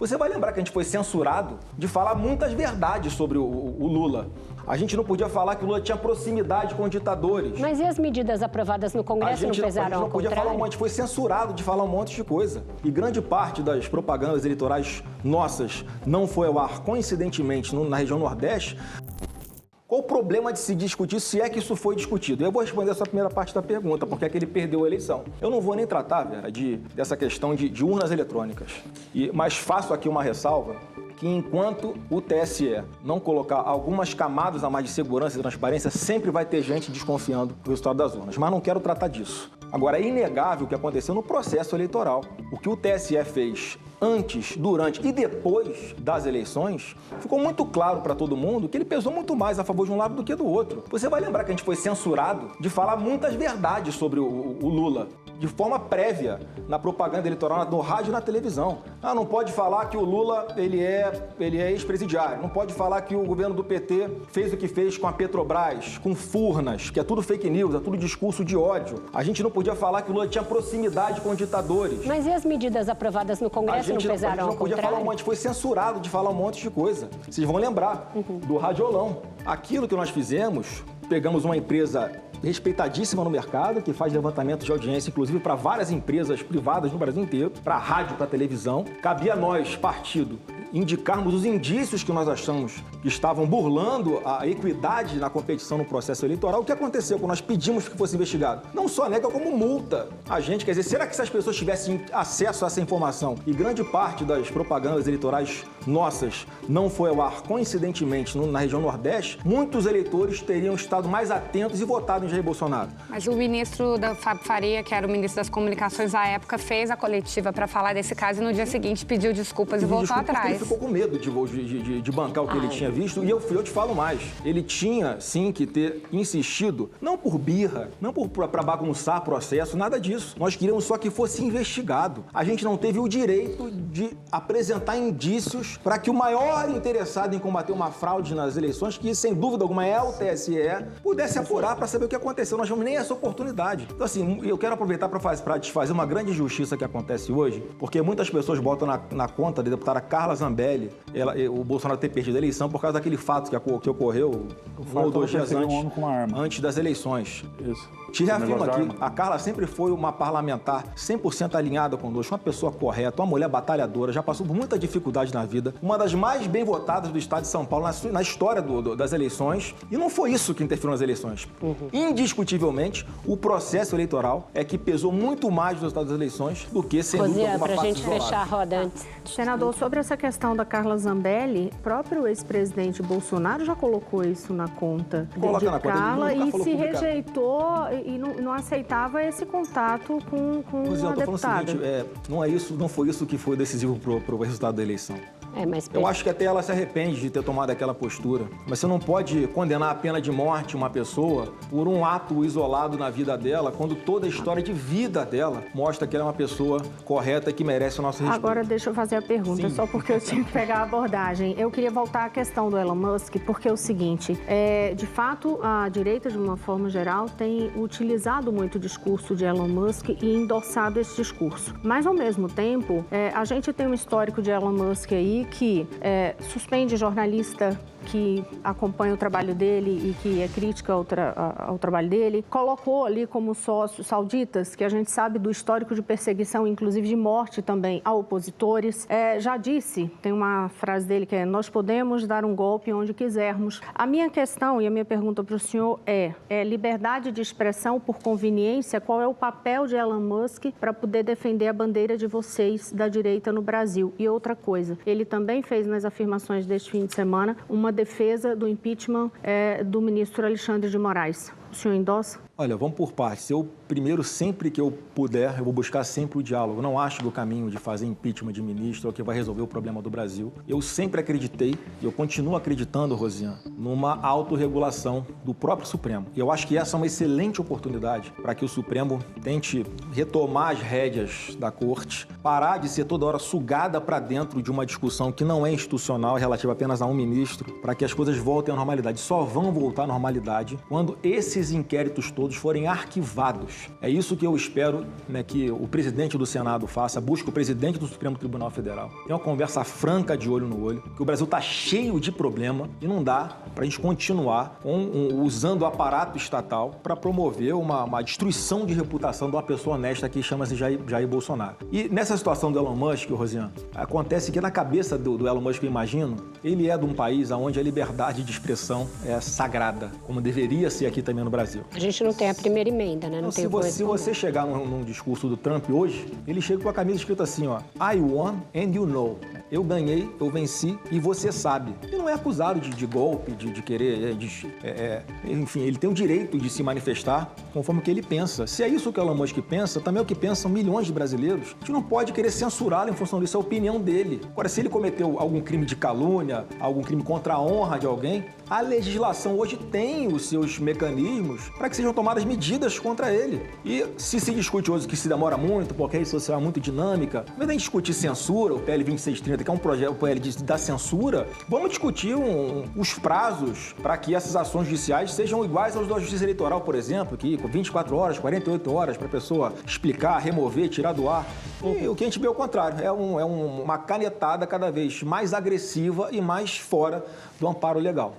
Você vai lembrar que a gente foi censurado de falar muitas verdades sobre o Lula. A gente não podia falar que o Lula tinha proximidade com ditadores. Mas e as medidas aprovadas no Congresso não pesaram? A gente não podia falar a gente foi censurado de falar um monte de coisa. E grande parte das propagandas eleitorais nossas não foi ao ar, coincidentemente, na região Nordeste. Qual o problema de se discutir, se é que isso foi discutido? Eu vou responder essa primeira parte da pergunta, porque é que ele perdeu a eleição. Eu não vou nem tratar, Vera, dessa questão de urnas eletrônicas. Mas faço aqui uma ressalva que enquanto o TSE não colocar algumas camadas a mais de segurança e transparência, sempre vai ter gente desconfiando do resultado das urnas. Mas não quero tratar disso. Agora, é inegável o que aconteceu no processo eleitoral. O que o TSE fez antes, durante e depois das eleições, ficou muito claro para todo mundo que ele pesou muito mais a favor de um lado do que do outro. Você vai lembrar que a gente foi censurado de falar muitas verdades sobre o Lula, de forma prévia, na propaganda eleitoral, no rádio e na televisão. Não pode falar que o Lula ele é ex-presidiário, não pode falar que o governo do PT fez o que fez com a Petrobras, com Furnas, que é tudo fake news, é tudo discurso de ódio. A gente não podia falar que o Lula tinha proximidade com ditadores. Mas e as medidas aprovadas no Congresso não pesaram? A gente não podia falar a gente foi censurado de falar um monte de coisa. Vocês vão lembrar do Radiolão. Aquilo que nós fizemos, pegamos uma empresa respeitadíssima no mercado, que faz levantamento de audiência, inclusive para várias empresas privadas no Brasil inteiro, para rádio, para televisão. Cabia a nós, partido, indicarmos os indícios que nós achamos que estavam burlando a equidade na competição no processo eleitoral. O que aconteceu quando nós pedimos que fosse investigado? Não só nega como multa a gente. Quer dizer, será que se as pessoas tivessem acesso a essa informação e grande parte das propagandas eleitorais nossas não foi ao ar coincidentemente na região Nordeste, muitos eleitores teriam estado mais atentos e votado em Jair Bolsonaro. Mas o ministro Fábio Faria, que era o ministro das Comunicações à época, fez a coletiva para falar desse caso e no dia seguinte pediu desculpas e voltou atrás. Ele ficou com medo de bancar o que ele tinha visto. E eu te falo mais. Ele tinha, sim, que ter insistido, não por birra, não para bagunçar processo, nada disso. Nós queríamos só que fosse investigado. A gente não teve o direito de apresentar indícios para que o maior interessado em combater uma fraude nas eleições, que sem dúvida alguma é o TSE, pudesse apurar para saber o que aconteceu. Nós não tivemos nem essa oportunidade. Então, assim, eu quero aproveitar para desfazer uma grande injustiça que acontece hoje, porque muitas pessoas botam na conta da deputada Carla Zambelli o Bolsonaro ter perdido a eleição por causa daquele fato que ocorreu 1 ou 2 dias antes das eleições. Isso. Te reafirmo aqui, a Carla sempre foi uma parlamentar 100% alinhada conosco, uma pessoa correta, uma mulher batalhadora, já passou por muita dificuldade na vida, uma das mais bem votadas do estado de São Paulo na história das eleições, e não foi isso que interferiu nas eleições. Indiscutivelmente, o processo eleitoral é que pesou muito mais nos resultados das eleições do que, sem dúvida, alguma pra parte gente isolada. fechar a roda antes. Senador, sobre essa questão da Carla Zambelli, o próprio ex-presidente Bolsonaro já colocou isso na conta de Carla e se rejeitou e não aceitava esse contato com a deputada. Não foi isso que foi decisivo para o resultado da eleição. Mas eu acho que até ela se arrepende de ter tomado aquela postura. Mas você não pode condenar a pena de morte uma pessoa por um ato isolado na vida dela, quando toda a história de vida dela mostra que ela é uma pessoa correta e que merece o nosso respeito. Agora deixa eu fazer a pergunta, só porque eu tinha que pegar a abordagem. Eu queria voltar à questão do Elon Musk, porque é o seguinte, de fato, a direita, de uma forma geral, tem utilizado muito o discurso de Elon Musk e endossado esse discurso. Mas, ao mesmo tempo, a gente tem um histórico de Elon Musk aí que suspende jornalista que acompanha o trabalho dele e que é crítica ao trabalho dele, colocou ali como sócios sauditas, que a gente sabe do histórico de perseguição, inclusive de morte também a opositores. Já disse, tem uma frase dele que é: nós podemos dar um golpe onde quisermos. A minha questão e a minha pergunta para o senhor é liberdade de expressão por conveniência? Qual é o papel de Elon Musk para poder defender a bandeira de vocês da direita no Brasil? E outra coisa, ele também fez nas afirmações deste fim de semana uma defesa do impeachment do ministro Alexandre de Moraes. O senhor endossa? Olha, vamos por partes. Eu, primeiro, sempre que eu puder, eu vou buscar sempre o diálogo. Eu não acho que o caminho de fazer impeachment de ministro é o que vai resolver o problema do Brasil. Eu sempre acreditei, e eu continuo acreditando, Rosiane, numa autorregulação do próprio Supremo. E eu acho que essa é uma excelente oportunidade para que o Supremo tente retomar as rédeas da Corte, parar de ser toda hora sugada para dentro de uma discussão que não é institucional, relativa apenas a um ministro, para que as coisas voltem à normalidade. Só vão voltar à normalidade quando esses inquéritos todos todos forem arquivados. É isso que eu espero, né, que o presidente do Senado faça, busque o presidente do Supremo Tribunal Federal. Tenha uma conversa franca de olho no olho, que o Brasil está cheio de problema e não dá para a gente continuar usando o aparato estatal para promover uma destruição de reputação de uma pessoa honesta que chama-se Jair Bolsonaro. E nessa situação do Elon Musk, Rosiane, acontece que na cabeça do Elon Musk, eu imagino, ele é de um país onde a liberdade de expressão é sagrada, como deveria ser aqui também no Brasil. A gente não tem a primeira emenda, né? Não tem se você chegar num discurso do Trump hoje, ele chega com a camisa escrita assim, ó, I won and you know. Eu ganhei, eu venci e você sabe. Ele não é acusado de golpe, de querer... enfim, ele tem o direito de se manifestar conforme o que ele pensa. Se é isso que o Elon Musk pensa, também é o que pensam milhões de brasileiros. A gente não pode querer censurá-lo em função disso, é a opinião dele. Agora, se ele cometeu algum crime de calúnia, algum crime contra a honra de alguém, a legislação hoje tem os seus mecanismos para que sejam tomadas medidas contra ele. E se discute hoje que se demora muito, porque a rede social é muito dinâmica, ao invés de a gente discutir censura, o PL 2630, que é um projeto, o PL da censura, vamos discutir os prazos para que essas ações judiciais sejam iguais aos da Justiça Eleitoral, por exemplo, que com 24 horas, 48 horas para a pessoa explicar, remover, tirar do ar. E o que a gente vê é o contrário, é uma canetada cada vez mais agressiva e mais fora do amparo legal.